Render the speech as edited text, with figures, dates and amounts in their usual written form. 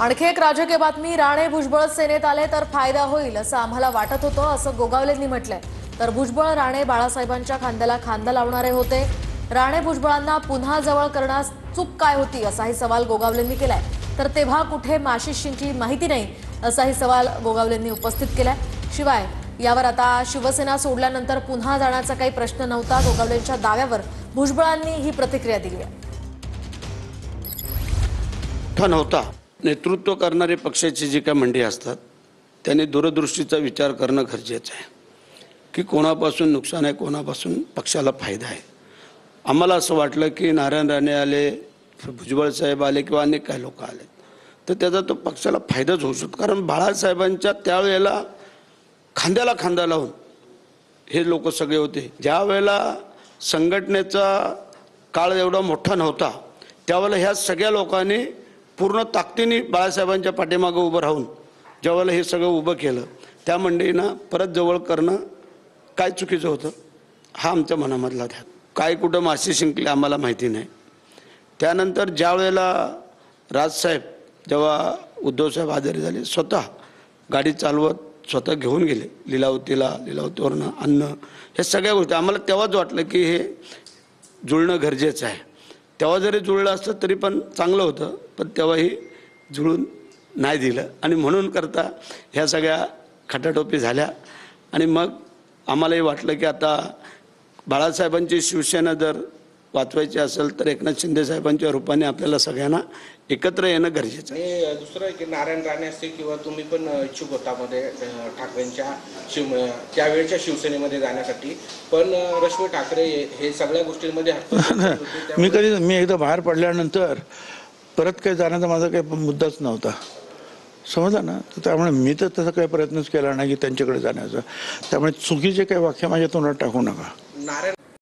आणखी एक राजकीय बातमी। राणे भुजबळ सेनेत आले तर फायदा होईल असं आम्हाला वाटत होतं, असं गोगावलेंनी म्हटलंय। तर भुजबळ राणे बाळासाहेबांच्या खांद्याला खांदा लावणारे होते। राणे भुजबळांना पुन्हा जवळ करण्यास चूक काय होती असाही सवाल गोगावलेंनी केलाय। तर तेव्हा कुठे माशिशींची माहिती नाही असाही सवाल गोगावलेंनी उपस्थित केलाय। शिवाय यावर आता शिवसेना सोडल्यानंतर पुन्हा जाण्याचा काही प्रश्न नव्हता। गोगावलेंच्या दाव्यावर भुजबळांनी ही प्रतिक्रिया दिली आहे। नव्हता नेतृत्व करणारे पक्षाची जी काही मंडळी असतात त्यांनी दूरदृष्टीचा विचार करणं गरजेचं आहे की कोणापासून नुकसान आहे, कोणापासून पक्षाला फायदा आहे। आम्हाला असं वाटलं की नारायण राणे आले, भुजबळ साहेब आले किंवा अनेक काही लोक आले तर त्याचा तो पक्षाला फायदाच होऊ शकतो। कारण बाळासाहेबांच्या त्यावेळेला खांद्याला खांदा लावून हे लोक सगळे होते। ज्या वेळेला संघटनेचा काळ एवढा मोठा नव्हता त्यावेळेला ह्या सगळ्या लोकांनी पूर्ण ताकदीने बाळासाहेबांच्या पाठीमागे उभं राहून ज्यावेळेला हे सगळं उभं केलं त्या मंडळींना परत जवळ करणं काय चुकीचं होतं हा आमच्या मनामधला ध्यान। काय कुठं माशी शिंकले आम्हाला माहिती नाही। त्यानंतर ज्या वेळेला राजसाहेब जेव्हा उद्धवसाहेब आजारी झाले स्वतः गाडी चालवत स्वतः घेऊन गेले लीलावतीवरनं अन्न, हे सगळ्या गोष्टी आम्हाला तेव्हाच वाटलं की हे जुळणं गरजेचं आहे। तेव्हा जरी जुळलं असतं तरी पण चांगलं होतं, पण तेव्हाही जुळून नाही दिलं आणि म्हणून करता ह्या सगळ्या खटाटोपी झाल्या। आणि मग आम्हालाही वाटलं की आता बाळासाहेबांची शिवसेना जर वाचवायची असेल तर एकनाथ शिंदे साहेबांच्या रूपाने आपल्याला सगळ्यांना एकत्र येणं गरजेचं आहे। आणि दुसरं की नारायण राणे असतील किंवा तुम्ही पण इच्छुक होता मध्ये ठाकरेंच्या त्यावेळच्या शिवसेनेमध्ये जाण्यासाठी, पण रश्मी ठाकरे हे सगळ्या गोष्टींमध्ये मी एकदा बाहेर पडल्यानंतर परत काही जाण्याचा माझा काही मुद्दाच नव्हता, समजला ना। तर त्यामुळे मी तर तसा काही प्रयत्नच केला नाही की त्यांच्याकडे जाण्याचा। त्यामुळे चुकीचे काही वाक्य माझ्या तोंडात टाकू नका। नारायण